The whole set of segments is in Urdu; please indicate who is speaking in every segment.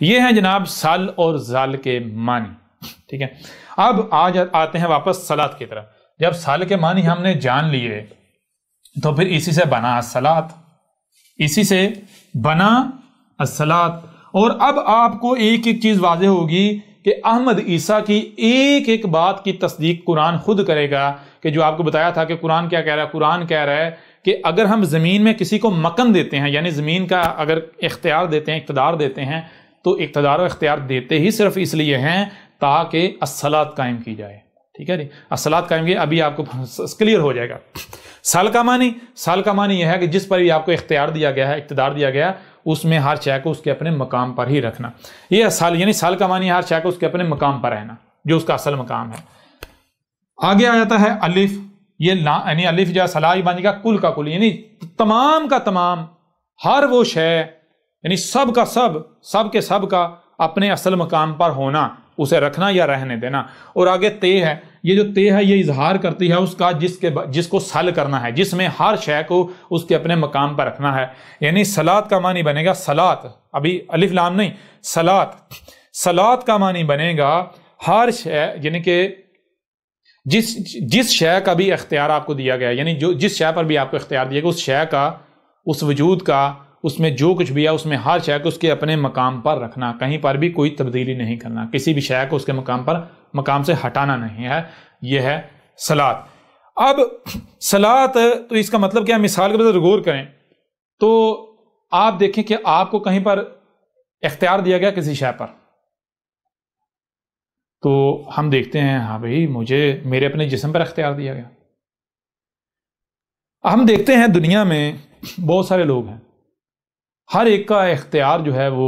Speaker 1: یہ ہیں جناب سل اور زل کے معنی، ٹھیک ہے۔ اب آج آتے ہیں واپس صلاۃ کی طرف۔ جب سل کے معنی ہم نے جان لیے تو پھر اسی سے بنا الصلاۃ، اسی سے بنا الصلاۃ۔ اور اب آپ کو ایک ایک چیز واضح ہوگی کہ احمد عیسیٰ کی ایک ایک بات کی تصدیق قرآن خود کرے گا، کہ جو آپ کو بتایا تھا کہ قرآن کیا کہہ رہا ہے، قرآن کہہ رہا ہے کہ اگر ہم زمین میں کسی کو مکن دیتے ہیں، یعنی زمین کا اگر اختیار دیتے ہیں، اقتدار دیتے ہیں، تو اقتدار و اختیار دیتے ہی صرف اس لیے ہیں تاکہ الصلاۃ قائم کی جائے، ٹھیک ہے جی، الصلاۃ قائم کی، ابھی آپ کو کلیئر ہو جائے گا۔ سل کا معنی یہ ہے کہ جس پر بھی آپ کو اختیار دیا گیا ہے، اقتدار دیا گیا ہے، اس میں ہر شے کو اس کے اپنے مقام پر ہی رکھنا، یہ سل، یعنی سل کا معنی ہر شے کو اس کے اپنے مقام پر رہنا، جو اس کا اصل مقام ہے۔ آگے آ جاتا ہے الف، یہ یعنی الف جو صلاح بن گا کل کا کل، یعنی تمام کا تمام، ہر وہ شے، یعنی سب کا سب کے سب کا اپنے اصل مقام پر ہونا، اسے رکھنا یا رہنے دینا۔ اور آگے تے ہے، یہ جو تے ہے یہ اظہار کرتی ہے اس کا جس کو سل کرنا ہے، جس میں ہر شے کو اس کے اپنے مقام پر رکھنا ہے، یعنی صلاۃ کا معنی بنے گا صلاۃ، ابھی الف لام نہیں، صلاۃ کا معنی بنے گا ہر شے، یعنی کہ جس شے کا بھی اختیار آپ کو دیا گیا، یعنی جس شے پر بھی آپ کو اختیار دیا گیا، اس شے کا، اس وجود کا، اس میں جو کچھ بھی ہے، اس میں ہر شے کو اس کے اپنے مقام پر رکھنا، کہیں پر بھی کوئی تبدیلی نہیں کرنا، کسی بھی شے کو اس کے مقام سے ہٹانا نہیں ہے، یہ ہے صلاۃ۔ اب صلاۃ تو اس کا مطلب کیا ہے، مثال کے طور پر غور کریں تو آپ دیکھیں کہ آپ کو کہیں پر اختیار دیا گیا کسی شے پر، تو ہم دیکھتے ہیں ہاں بھائی مجھے میرے اپنے جسم پر اختیار دیا گیا۔ ہم دیکھتے ہیں دنیا میں بہت سارے لوگ ہیں، ہر ایک کا اختیار جو ہے وہ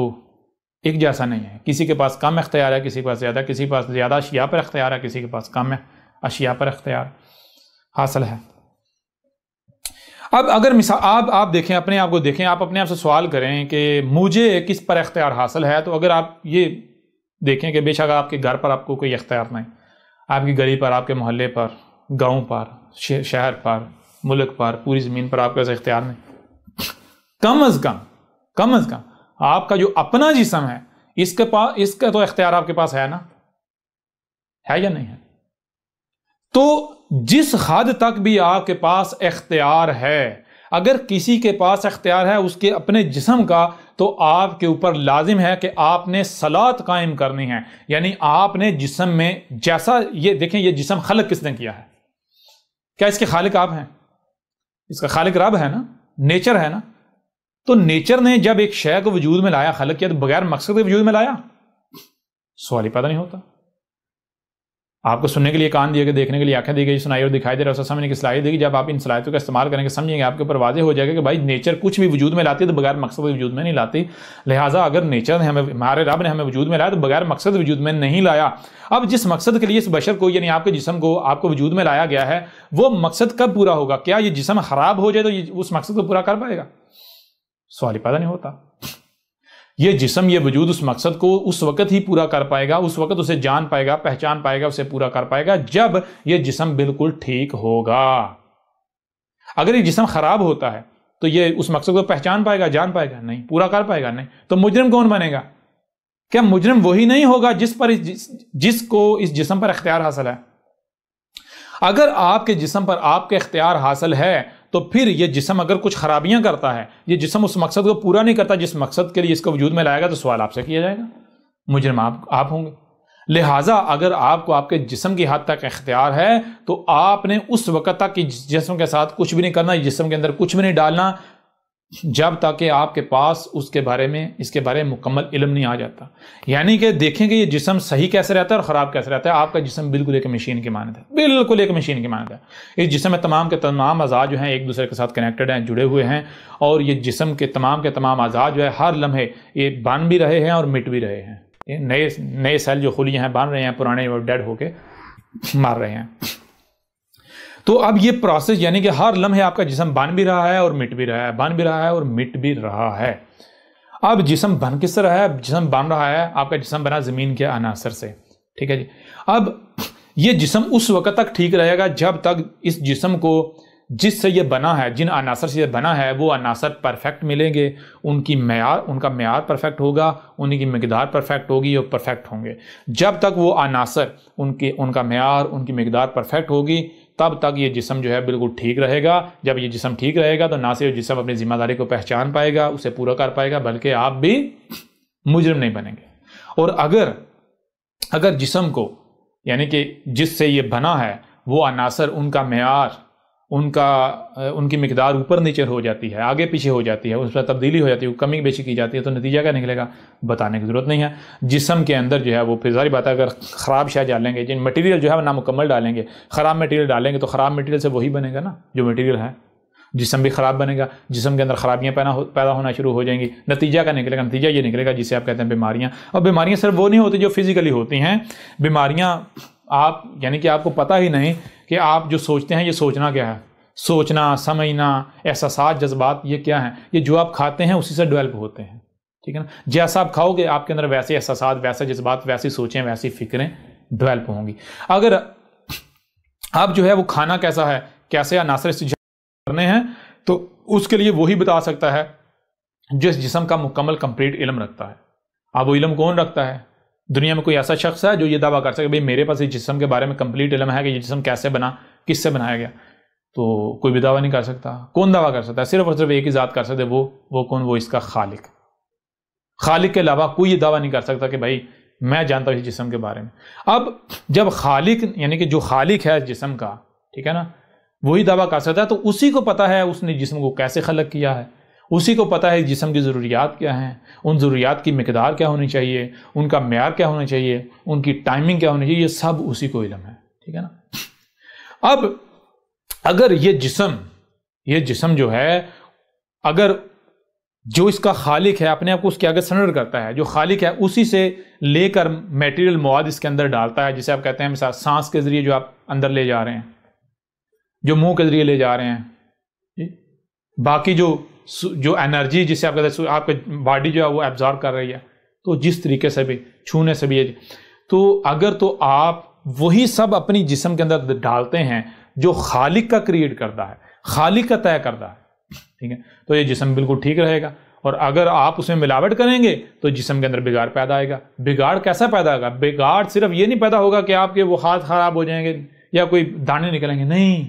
Speaker 1: ایک جیسا نہیں ہے، کسی کے پاس کم اختیار ہے، کسی کے پاس زیادہ، کسی کے پاس زیادہ اشیاء پر اختیار ہے، کسی کے پاس کم اشیاء پر اختیار حاصل ہے۔ اب اگر مثال آپ دیکھیں، اپنے آپ کو دیکھیں، آپ اپنے آپ سے سوال کریں کہ مجھے کس پر اختیار حاصل ہے، تو اگر آپ یہ دیکھیں کہ بے شک آپ کے گھر پر آپ کو کوئی اختیار نہیں، آپ کی گلی پر، آپ کے محلے پر، گاؤں پر، شہر پر، ملک پر، پوری زمین پر آپ کا اختیار نہیں، کم از کم آپ کا جو اپنا جسم ہے اس کا تو اختیار آپ کے پاس ہے نا، ہے یا نہیں ہے؟ تو جس حد تک بھی آپ کے پاس اختیار ہے، اگر کسی کے پاس اختیار ہے اس کے اپنے جسم کا، تو آپ کے اوپر لازم ہے کہ آپ نے صلاۃ قائم کرنی ہے، یعنی آپ نے جسم میں جیسا، یہ دیکھیں یہ جسم خلق کس نے کیا ہے؟ کیا اس کے خالق آپ ہیں؟ اس کا خالق رب ہے نا، نیچر ہے نا۔ تو نیچر نے جب ایک شے کو وجود میں لایا، خلق کیا، تو بغیر مقصد کے وجود میں لایا؟ سوال ہی پیدا نہیں ہوتا۔ آپ کو سننے کے لیے کان دیے گئے، دیکھنے کے لیے آنکھیں دی گئی، سنائی اور دکھائی دے رہا ہے، اسے سمجھنے کی صلاحیت دی گئی۔ جب آپ ان صلاحیتوں کا استعمال کریں گے، سمجھیں گے، آپ کے اوپر واضح ہو جائے گا کہ بھائی نیچر کچھ بھی وجود میں لاتی ہے تو بغیر مقصد کے وجود میں نہیں لاتی، لہٰذا اگر نیچر نے ہمارے رب نے ہمیں وجود میں لایا تو بغیر مقصد وجود میں نہیں لایا۔ اب جس مقصد کے لیے اس بشر کو، یعنی آپ کے جسم کو آپ کو وجود میں لایا گیا ہے، وہ مقصد کب پورا ہوگا؟ کیا یہ جسم خراب ہو جائے تو یہ اس مقصد کو پورا کر پائے گا؟ سوال ہی پیدا نہیں ہوتا۔ یہ جسم، یہ وجود اس مقصد کو اس وقت ہی پورا کر پائے گا، اس وقت اسے جان پائے گا، پہچان پائے گا، اسے پورا کر پائے گا جب یہ جسم بالکل ٹھیک ہوگا۔ اگر یہ جسم خراب ہوتا ہے تو یہ اس مقصد کو پہچان پائے گا، جان پائے گا نہیں، پورا کر پائے گا نہیں۔ تو مجرم کون بنے گا؟ کیا مجرم وہی نہیں ہوگا جس کو اس جسم پر اختیار حاصل ہے؟ اگر آپ کے جسم پر آپ کے اختیار حاصل ہے تو پھر یہ جسم اگر کچھ خرابیاں کرتا ہے، یہ جسم اس مقصد کو پورا نہیں کرتا جس مقصد کے لیے اس کو وجود میں لائے گا، تو سوال آپ سے کیا جائے گا، مجرم آپ ہوں گے۔ لہٰذا اگر آپ کو آپ کے جسم کی حد تک اختیار ہے تو آپ نے اس وقت تک جسم کے ساتھ کچھ بھی نہیں کرنا، جسم کے اندر کچھ بھی نہیں ڈالنا جب تک کہ آپ کے پاس اس کے بارے میں مکمل علم نہیں آ جاتا۔ یعنی کہ دیکھیں کہ یہ جسم صحیح کیسے رہتا ہے اور خراب کیسے رہتا ہے۔ آپ کا جسم بالکل ایک مشین کی مانند ہے، بالکل ایک مشین کی مانند ہے۔ اس جسم میں تمام کے تمام اعضاء جو ہیں ایک دوسرے کے ساتھ کنیکٹڈ ہیں، جڑے ہوئے ہیں، اور یہ جسم کے تمام اعضاء جو ہے ہر لمحے یہ بن بھی رہے ہیں اور مٹ بھی رہے ہیں۔ یہ نئے سیل جو خلیے ہیں بن رہے ہیں، پرانے وہ ڈیڈ ہو کے مار رہے ہیں۔ تو اب یہ پروسیس، یعنی کہ ہر لمحے آپ کا جسم بن بھی رہا ہے اور مٹ بھی رہا ہے، بن بھی رہا ہے اور مٹ بھی رہا ہے۔ اب جسم بن کس طرح ہے؟ جسم بن رہا ہے، آپ کا جسم بنا زمین کے عناصر سے، ٹھیک ہے جی۔ اب یہ جسم اس وقت تک ٹھیک رہے گا جب تک اس جسم کو جس سے یہ بنا ہے، جن عناصر سے یہ بنا ہے، وہ عناصر پرفیکٹ ملیں گے، ان کا معیار پرفیکٹ ہوگا، ان کی مقدار پرفیکٹ ہوگی اور پرفیکٹ ہوں گے۔ جب تک وہ عناصر ان کا معیار، ان کی مقدار پرفیکٹ ہوگی، تب تک یہ جسم جو ہے بالکل ٹھیک رہے گا۔ جب یہ جسم ٹھیک رہے گا تو نہ صرف جسم اپنی ذمہ داری کو پہچان پائے گا، اسے پورا کر پائے گا، بلکہ آپ بھی مجرم نہیں بنیں گے۔ اور اگر جسم کو، یعنی کہ جس سے یہ بنا ہے، وہ عناصر، ان کا معیار، ان کی مقدار اوپر نیچے ہو جاتی ہے، آگے پیچھے ہو جاتی ہے، اس پر تبدیلی ہو جاتی ہے، کمی بیشی کی جاتی ہے، تو نتیجہ کیا نکلے گا بتانے کی ضرورت نہیں ہے۔ جسم کے اندر جو ہے وہ پھر ظاہر بات ہے، اگر خراب شے ڈالیں گے، جن مٹیریل جو ہے وہ نامکمل ڈالیں گے، خراب مٹیریل ڈالیں گے، تو خراب مٹیریل سے وہی بنے گا نا جو مٹیریل ہے، جسم بھی خراب بنے گا، جسم کے اندر خرابیاں پیدا ہونا شروع ہو جائیں گی۔ نتیجہ کیا نکلے گا؟ نتیجہ یہ نکلے گا جسے آپ کہتے ہیں بیماریاں۔ اور بیماریاں صرف وہ نہیں ہوتی جو فزیکلی ہوتی ہیں، بیماریاں یعنی کہ آپ کو پتہ ہی نہیں کہ آپ جو سوچتے ہیں یہ سوچنا کیا ہے، سوچنا، سمجھنا، احساسات، جذبات، یہ کیا ہیں؟ یہ جو آپ کھاتے ہیں اسی سے ڈیولپ ہوتے ہیں، ٹھیک ہے نا؟ جیسا آپ کھاؤ گے آپ کے اندر ویسے احساسات، ویسے جذبات، ویسی سوچیں، ویسی فکریں ڈیولپ ہوں گی۔ اگر آپ جو ہے وہ کھانا کیسا ہے، کیسے عناصر کرنے ہیں، تو اس کے لیے وہی بتا سکتا ہے جس جسم کا مکمل کمپلیٹ علم رکھتا ہے۔ اب وہ علم کون رکھتا ہے؟ دنیا میں کوئی ایسا شخص ہے جو یہ دعویٰ کر سکے بھئی میرے پاس اس جسم کے بارے میں کمپلیٹ علم ہے کہ یہ جسم کیسے بنا، کس سے بنایا گیا؟ تو کوئی بھی دعویٰ نہیں کر سکتا۔ کون دعویٰ کر سکتا ہے؟ صرف اور صرف ایک ہی ذات کر سکتے، وہ کون؟ وہ اس کا خالق۔ خالق کے علاوہ کوئی یہ دعویٰ نہیں کر سکتا کہ بھائی میں جانتا ہوں اس جسم کے بارے میں۔ اب جب خالق، یعنی کہ جو خالق ہے جسم کا، ٹھیک ہے نا، وہی دعویٰ کر سکتا ہے، تو اسی کو پتا ہے اس نے جسم کو کیسے خلق کیا ہے، اسی کو پتا ہے جسم کی ضروریات کیا ہیں، ان ضروریات کی مقدار کیا ہونی چاہیے، ان کا معیار کیا ہونا چاہیے، ان کی ٹائمنگ کیا ہونی چاہیے، یہ سب اسی کو علم ہے، ٹھیک ہے نا۔ اب اگر یہ جسم جو ہے، اگر جو اس کا خالق ہے اپنے آپ کو اس کے آگے سرنڈر کرتا ہے، جو خالق ہے اسی سے لے کر میٹیریل مواد اس کے اندر ڈالتا ہے، جسے آپ کہتے ہیں مثال سانس کے ذریعے جو آپ اندر لے جا رہے ہیں، جو منہ کے ذریعے لے جا رہے ہیں، باقی جو انرجی جسے آپ کہتے ہیں آپ کی باڈی جو ہے وہ ایبزارب کر رہی ہے، تو جس طریقے سے بھی چھونے سے بھی، تو اگر تو آپ وہی سب اپنی جسم کے اندر ڈالتے ہیں جو خالق کا کریٹ کرتا ہے، خالق کا طے کرتا ہے، ٹھیک ہے، تو یہ جسم بالکل ٹھیک رہے گا۔ اور اگر آپ اس میں ملاوٹ کریں گے تو جسم کے اندر بگاڑ پیدا آئے گا۔ بگاڑ کیسا پیدا ہوگا؟ بگاڑ صرف یہ نہیں پیدا ہوگا کہ آپ کے وہ ہاتھ خراب ہو جائیں گے یا کوئی دانے نکلیں گے، نہیں،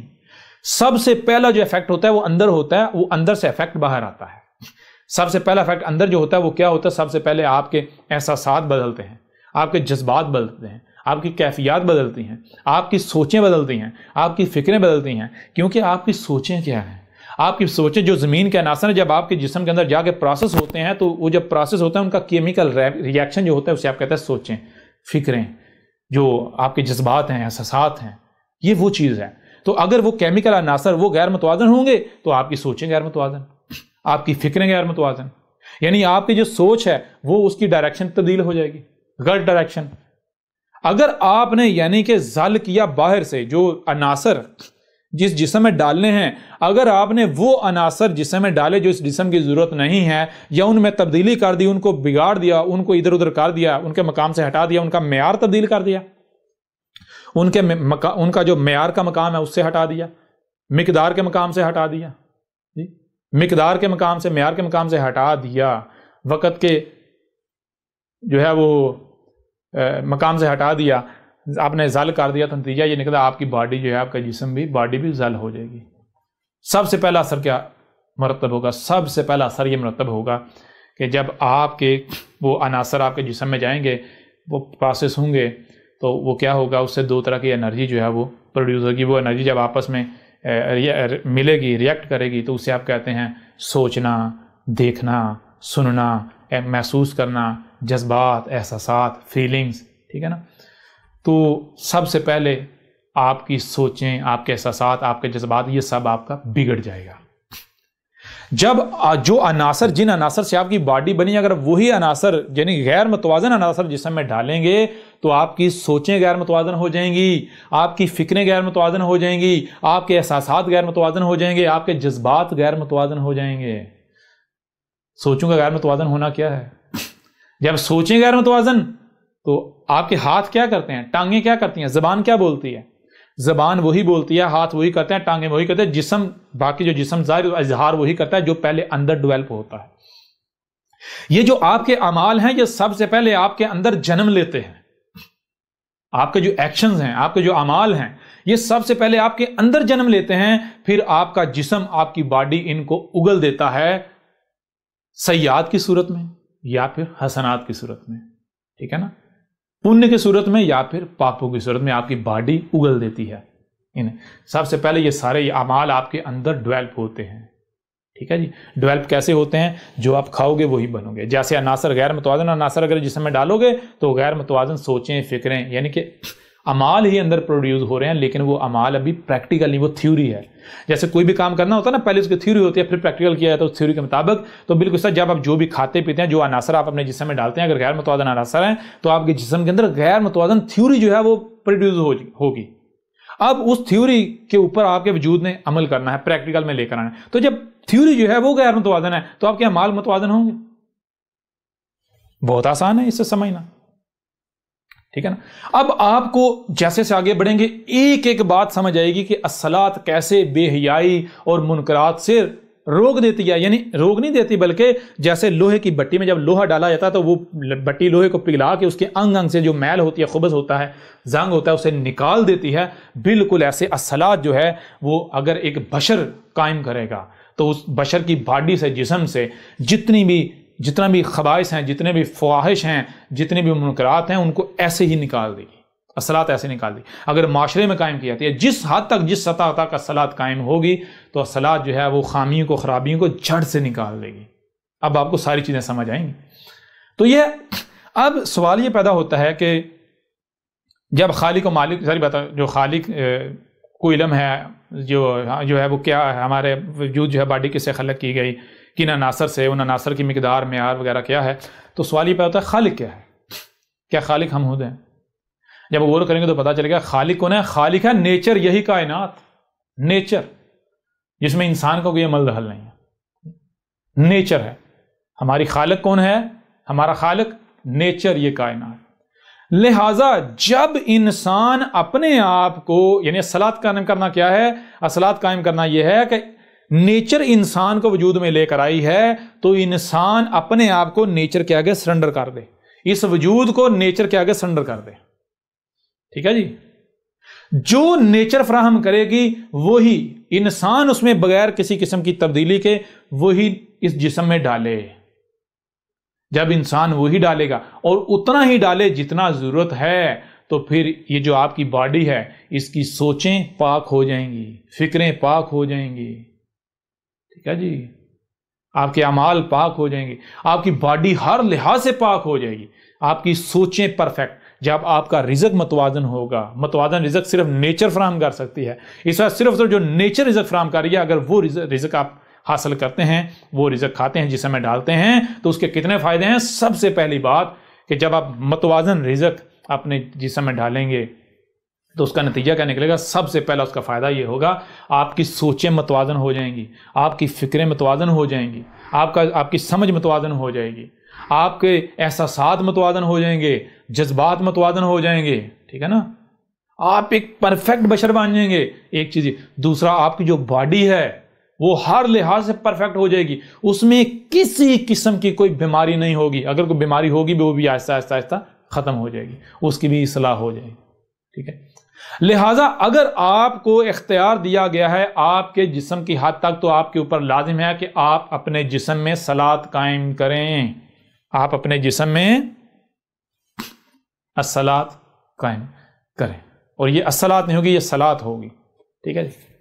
Speaker 1: سب سے پہلا جو افیکٹ ہوتا ہے وہ اندر ہوتا ہے، وہ اندر سے افیکٹ باہر آتا ہے۔ سب سے پہلا افیکٹ اندر جو ہوتا ہے وہ کیا ہوتا ہے؟ سب سے پہلے آپ کے احساسات بدلتے ہیں، آپ کے جذبات بدلتے ہیں، آپ کی کیفیات بدلتی ہیں، آپ کی سوچیں بدلتی ہیں، آپ کی فکریں بدلتی ہیں، کیونکہ آپ کی سوچیں کیا ہیں؟ آپ کی سوچیں جو زمین کے عناصر ہیں جب آپ کے جسم کے اندر جا کے پروسیس ہوتے ہیں، تو وہ جب پروسیس ہوتا ہے ان کا کیمیکل ری ایکشن جو ہوتا ہے اسے آپ کہتے ہیں سوچیں، فکریں، جو آپ کے جذبات ہیں، احساسات ہیں، یہ وہ چیز ہے۔ تو اگر وہ کیمیکل عناصر وہ غیر متوازن ہوں گے تو آپ کی سوچیں غیر متوازن، آپ کی فکریں غیر متوازن، یعنی آپ کی جو سوچ ہے وہ اس کی ڈائریکشن تبدیل ہو جائے گی، غلط ڈائریکشن۔ اگر آپ نے یعنی کہ زل کیا باہر سے جو عناصر جس جسم میں ڈالنے ہیں، اگر آپ نے وہ عناصر جسم میں ڈالے جو اس جسم کی ضرورت نہیں ہے، یا ان میں تبدیلی کر دی، ان کو بگاڑ دیا، ان کو ادھر ادھر کر دیا، ان کے مقام سے ہٹا دیا، ان کا معیار تبدیل کر دیا، ان کا جو معیار کا مقام ہے اس سے ہٹا دیا، مقدار کے مقام سے ہٹا دیا، مقدار کے مقام سے معیار کے مقام سے ہٹا دیا، وقت کے جو ہے وہ مقام سے ہٹا دیا، آپ نے زل کر دیا، تو نتیجہ یہ نکلا آپ کی باڈی جو ہے، آپ کا جسم بھی، باڈی بھی زل ہو جائے گی۔ سب سے پہلا اثر کیا مرتب ہوگا؟ سب سے پہلا اثر یہ مرتب ہوگا کہ جب آپ کے وہ عناصر آپ کے جسم میں جائیں گے، وہ پروسیس ہوں گے، تو وہ کیا ہوگا؟ اس سے دو طرح کی انرجی جو ہے وہ پروڈیوس ہوگی۔ وہ انرجی جب آپس میں ملے گی، ریئیکٹ کرے گی، تو اسے آپ کہتے ہیں سوچنا، دیکھنا، سننا، محسوس کرنا، جذبات، احساسات، فیلنگز، ٹھیک ہے نا۔ تو سب سے پہلے آپ کی سوچیں، آپ کے احساسات، آپ کے جذبات، یہ سب آپ کا بگڑ جائے گا۔ جب جو عناصر، جن عناصر سے آپ کی باڈی بنی، اگر وہی عناصر یعنی غیر متوازن عناصر جسم میں ڈالیں گے تو آپ کی سوچیں غیر متوازن ہو جائیں گی، آپ کی فکریں غیر متوازن ہو جائیں گی، آپ کے احساسات غیر متوازن ہو جائیں گے، آپ کے جذبات غیر متوازن ہو جائیں گے۔ سوچوں کا غیر متوازن ہونا کیا ہے؟ جب سوچیں غیر متوازن تو آپ کے ہاتھ کیا کرتے ہیں، ٹانگیں کیا کرتی ہیں، زبان کیا بولتی ہے؟ زبان وہی بولتی ہے، ہاتھ وہی کرتے ہیں، ٹانگیں وہی کرتے ہیں، جسم باقی جو جسم ظاہر اظہار وہی کرتا ہے جو پہلے اندر ڈیولپ ہوتا ہے۔ یہ جو آپ کے اعمال ہیں یہ سب سے پہلے آپ کے اندر جنم لیتے ہیں۔ آپ کے جو ایکشنز ہیں، آپ کے جو اعمال ہیں، یہ سب سے پہلے آپ کے اندر جنم لیتے ہیں، پھر آپ کا جسم، آپ کی باڈی ان کو اگل دیتا ہے سیئات کی صورت میں یا پھر حسنات کی صورت میں، ٹھیک ہے نا، پنیہ کی صورت میں یا پھر پاپوں کی صورت میں آپ کی باڈی اگل دیتی ہے انہیں۔ سب سے پہلے یہ سارے اعمال آپ کے اندر ڈیولپ ہوتے ہیں، ٹھیک ہے جی۔ ڈیولپ کیسے ہوتے ہیں؟ جو آپ کھاؤ گے وہی بنو گے۔ جیسے عناصر، غیر متوازن عناصر اگر جسم میں ڈالو گے تو غیر متوازن سوچیں، فکریں، یعنی کہ اعمال ہی اندر پروڈیوس ہو رہے ہیں، لیکن وہ اعمال ابھی پریکٹیکل نہیں، وہ تھیوری ہے۔ جیسے کوئی بھی کام کرنا ہوتا ہے نا، پہلے اس کی تھیوری ہوتی ہے، پھر پریکٹیکل کیا جاتا ہے اس تھیوری کے مطابق۔ تو بالکل سر، جب آپ جو بھی کھاتے پیتے ہیں، جو عناصر آپ اپنے جسم میں ڈالتے ہیں، اگر غیر متوازن عناصر ہیں تو آپ کے جسم کے اندر غیر متوازن تھیوری جو ہے وہ پروڈیوس ہوگی۔ اب اس تھیوری کے اوپر آپ کے وجود نے عمل کرنا ہے، پریکٹیکل میں لے کر آنا ہے۔ تو جب تھیوری جو ہے وہ غیر متوازن ہے تو آپ کے اعمال متوازن ہوں گے۔ بہت آسان ہے اس سے سمجھنا، ٹھیک ہے نا۔ اب آپ کو جیسے سے آگے بڑھیں گے ایک ایک بات سمجھ آئے گی کہ الصلاۃ کیسے بے حیائی اور منکرات سے روک دیتی ہے، یعنی روک نہیں دیتی بلکہ جیسے لوہے کی بٹی میں جب لوہا ڈالا جاتا ہے تو وہ بٹی لوہے کو پگھلا کے اس کے انگ انگ سے جو میل ہوتی ہے، خبث ہوتا ہے، زنگ ہوتا ہے، اسے نکال دیتی ہے۔ بالکل ایسے الصلاۃ جو ہے وہ اگر ایک بشر قائم کرے گا تو اس بشر کی باڈی سے، جسم سے جتنا بھی خبائث ہیں، جتنے بھی فواحش ہیں، جتنے بھی منکرات ہیں، ان کو ایسے ہی نکال دے گی۔ الصلاۃ ایسے نکال دی۔ اگر معاشرے میں قائم کی جاتی ہے، جس حد تک، جس سطح تک الصلاۃ قائم ہوگی تو الصلاۃ جو ہے وہ خامیوں کو، خرابیوں کو جڑ سے نکال دے گی۔ اب آپ کو ساری چیزیں سمجھ آئیں گی۔ تو یہ اب سوال یہ پیدا ہوتا ہے کہ جب خالق و مالک، ساری بات ہے، جو خالق کو علم ہے، جو ہے وہ کیا ہے، ہمارے وجود جو ہے باڈی کس سے خلق کی گئی، کن عناصر سے، ان عناصر کی مقدار، معیار وغیرہ کیا ہے، تو سوال یہ پیدا ہوتا ہے خالق کیا ہے؟ کیا خالق ہم خود ہیں؟ جب غور کریں گے تو پتا چلے گا خالق کون ہے۔ خالق ہے نیچر، یہی کائنات، نیچر، جس میں انسان کا کوئی عمل دخل نہیں ہے، نیچر ہے۔ ہماری خالق کون ہے؟ ہمارا خالق نیچر، یہ کائنات۔ لہذا جب انسان اپنے آپ کو، یعنی الصلاۃ قائم کرنا کیا ہے؟ الصلاۃ قائم کرنا یہ ہے کہ نیچر انسان کو وجود میں لے کر آئی ہے تو انسان اپنے آپ کو نیچر کے آگے سرنڈر کر دے، اس وجود کو نیچر کے آگے سرنڈر کر دے، ٹھیک ہے جی۔ جو نیچر فراہم کرے گی وہی انسان اس میں بغیر کسی قسم کی تبدیلی کے وہی اس جسم میں ڈالے۔ جب انسان وہی ڈالے گا اور اتنا ہی ڈالے جتنا ضرورت ہے تو پھر یہ جو آپ کی باڈی ہے اس کی سوچیں پاک ہو جائیں گی، فکریں پاک ہو جائیں گی، ٹھیک ہے جی۔ آپ کے اعمال پاک ہو جائیں گے، آپ کی باڈی ہر لحاظ سے پاک ہو جائے گی، آپ کی سوچیں پرفیکٹ۔ جب آپ کا رزق متوازن ہوگا، متوازن رزق صرف نیچر فراہم کر سکتی ہے، اس وقت صرف جو نیچر رزق فراہم کر رہی ہے، اگر وہ رزق آپ حاصل کرتے ہیں، وہ رزق کھاتے ہیں، جسم میں ڈالتے ہیں، تو اس کے کتنے فائدے ہیں؟ سب سے پہلی بات کہ جب آپ متوازن رزق اپنے جسم میں ڈالیں گے تو اس کا نتیجہ کیا نکلے گا؟ سب سے پہلا اس کا فائدہ یہ ہوگا آپ کی سوچیں متوازن ہو جائیں گی، آپ کی فکریں متوازن ہو جائیں گی، آپ کی سمجھ متوازن ہو جائے گی، آپ کے احساسات متوازن ہو جائیں گے، جذبات متوازن ہو جائیں گے، ٹھیک ہے نا۔ آپ ایک پرفیکٹ بشر بن جائیں گے، ایک چیز۔ دوسرا، آپ کی جو باڈی ہے وہ ہر لحاظ سے پرفیکٹ ہو جائے گی، اس میں کسی قسم کی کوئی بیماری نہیں ہوگی، اگر کوئی بیماری ہوگی بھی وہ بھی آہستہ آہستہ آہستہ ختم ہو جائے گی، اس کی بھی اصلاح ہو جائے گی، ٹھیک ہے۔ لہٰذا اگر آپ کو اختیار دیا گیا ہے آپ کے جسم کی حد تک تو آپ کے اوپر لازم ہے کہ آپ اپنے جسم میں صلاۃ قائم کریں، آپ اپنے جسم میں الصلاۃ قائم کریں، اور یہ الصلاۃ نہیں ہوگی، یہ صلاۃ ہوگی، ٹھیک ہے جی۔